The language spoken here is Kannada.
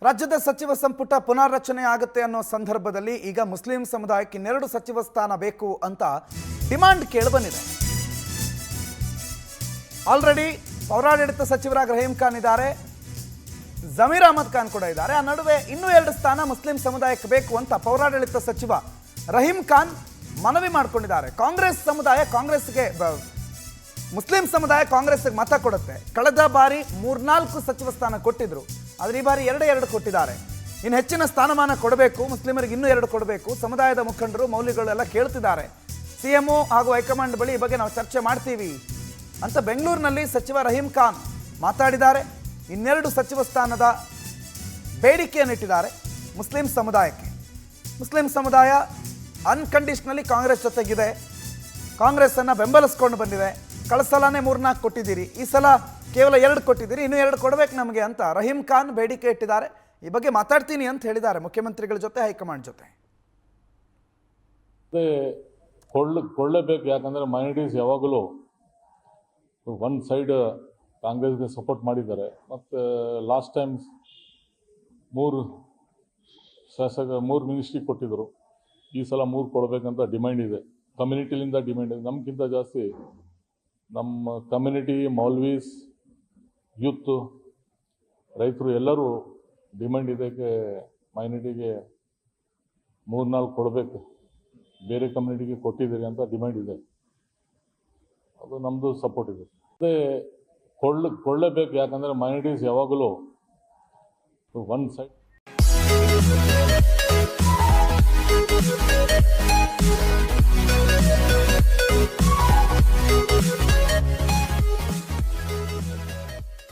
ರಾಜ್ಯದ ಸಚಿವ ಸಂಪುಟ ಪುನರ್ರಚನೆ ಆಗುತ್ತೆ ಅನ್ನೋ ಸಂದರ್ಭದಲ್ಲಿ ಈಗ ಮುಸ್ಲಿಂ ಸಮುದಾಯಕ್ಕೆ 2 ಸಚಿವ ಸ್ಥಾನ ಬೇಕು ಅಂತ ಡಿಮಾಂಡ್ ಕೇಳಿಬಂದಿದೆ. ಆಲ್ರೆಡಿ ಪೌರಾಡಳಿತ ಸಚಿವರಾಗಿ ರಹೀಂ ಖಾನ್ ಇದ್ದಾರೆ, ಜಮೀರ್ ಅಹಮದ್ ಖಾನ್ ಕೂಡ ಇದ್ದಾರೆ. ಆ ನಡುವೆ ಇನ್ನೂ 2 ಸ್ಥಾನ ಮುಸ್ಲಿಂ ಸಮುದಾಯಕ್ಕೆ ಬೇಕು ಅಂತ ಪೌರಾಡಳಿತ ಸಚಿವ ರಹೀಂ ಖಾನ್ ಮನವಿ ಮಾಡಿಕೊಂಡಿದ್ದಾರೆ. ಕಾಂಗ್ರೆಸ್ ಸಮುದಾಯ ಕಾಂಗ್ರೆಸ್ಗೆ, ಮುಸ್ಲಿಂ ಸಮುದಾಯ ಕಾಂಗ್ರೆಸ್ಗೆ ಮತ ಕೊಡುತ್ತೆ. ಕಳೆದ ಬಾರಿ 3-4 ಸಚಿವ ಸ್ಥಾನ ಕೊಟ್ಟಿದ್ರು, ಆದರೆ ಈ ಬಾರಿ 2 ಕೊಟ್ಟಿದ್ದಾರೆ. ಇನ್ನು ಹೆಚ್ಚಿನ ಸ್ಥಾನಮಾನ ಕೊಡಬೇಕು, ಮುಸ್ಲಿಮರಿಗೆ ಇನ್ನೂ 2 ಕೊಡಬೇಕು. ಸಮುದಾಯದ ಮುಖಂಡರು ಮೌಲ್ಯಗಳೆಲ್ಲ ಕೇಳ್ತಿದ್ದಾರೆ. ಸಿಎಂಒ ಹಾಗೂ ಹೈಕಮಾಂಡ್ ಬಳಿ ಈ ಬಗ್ಗೆ ನಾವು ಚರ್ಚೆ ಮಾಡ್ತೀವಿ ಅಂತ ಬೆಂಗಳೂರಿನಲ್ಲಿ ಸಚಿವ ರಹೀಂ ಖಾನ್ ಮಾತಾಡಿದ್ದಾರೆ. 2 ಸಚಿವ ಸ್ಥಾನದ ಬೇಡಿಕೆಯನ್ನು ಇಟ್ಟಿದ್ದಾರೆ ಮುಸ್ಲಿಂ ಸಮುದಾಯಕ್ಕೆ. ಮುಸ್ಲಿಂ ಸಮುದಾಯ ಅನ್ಕಂಡೀಷನಲಿ ಕಾಂಗ್ರೆಸ್ ಜೊತೆಗಿದೆ, ಕಾಂಗ್ರೆಸ್ ಅನ್ನು ಬೆಂಬಲಿಸ್ಕೊಂಡು ಬಂದಿದೆ. ಕಳೆದ ಸಲನೇ 3-4 ಕೊಟ್ಟಿದ್ದೀರಿ, ಈ ಸಲ ಕೇವಲ 2 ಕೊಟ್ಟಿದ್ದೀರಿ, ಇನ್ನೂ 2 ಕೊಡಬೇಕು ನಮಗೆ ಅಂತ ರಹೀಂ ಖಾನ್ ಬೇಡಿಕೆ ಇಟ್ಟಿದ್ದಾರೆ. ಈ ಬಗ್ಗೆ ಮಾತಾಡ್ತೀನಿ ಅಂತ ಹೇಳಿದ್ದಾರೆ ಮುಖ್ಯಮಂತ್ರಿಗಳ ಜೊತೆ, ಹೈಕಮಾಂಡ್ ಜೊತೆ. ಕೊಳ್ಳೇಬೇಕು, ಯಾಕಂದರೆ ಮೈನಾರಿಟೀಸ್ ಯಾವಾಗಲೂ ಒನ್ ಸೈಡ್ ಕಾಂಗ್ರೆಸ್ಗೆ ಸಪೋರ್ಟ್ ಮಾಡಿದ್ದಾರೆ. ಮತ್ತು ಲಾಸ್ಟ್ ಟೈಮ್ 3 ಮಿನಿಸ್ಟ್ರಿ ಕೊಟ್ಟಿದ್ದರು, ಈ ಸಲ 3 ಕೊಡಬೇಕಂತ ಡಿಮ್ಯಾಂಡ್ ಇದೆ. ಕಮ್ಯುನಿಟಿಲಿಂದ ಡಿಮ್ಯಾಂಡ್ ಇದೆ. ನಮಗಿಂತ ಜಾಸ್ತಿ ನಮ್ಮ ಕಮ್ಯುನಿಟಿ, ಮೌಲ್ವೀಸ್, ಯೂತ್, ರೈತರು ಎಲ್ಲರೂ ಡಿಮ್ಯಾಂಡ್ ಇದಕ್ಕೆ ಮೈನಾರಿಟಿಗೆ 3-4 ಕೊಡಬೇಕು, ಬೇರೆ ಕಮ್ಯುನಿಟಿಗೆ ಕೊಟ್ಟಿದ್ದೀರಿ ಅಂತ ಡಿಮ್ಯಾಂಡ್ ಇದೆ. ಅದು ನಮ್ಮದು ಸಪೋರ್ಟ್ ಇದೆ. ಅದೇ ಕೊಳ್ಳೇಬೇಕು, ಯಾಕಂದರೆ ಮೈನಾರಿಟೀಸ್ ಯಾವಾಗಲೂ ಒನ್ ಸೈಡ್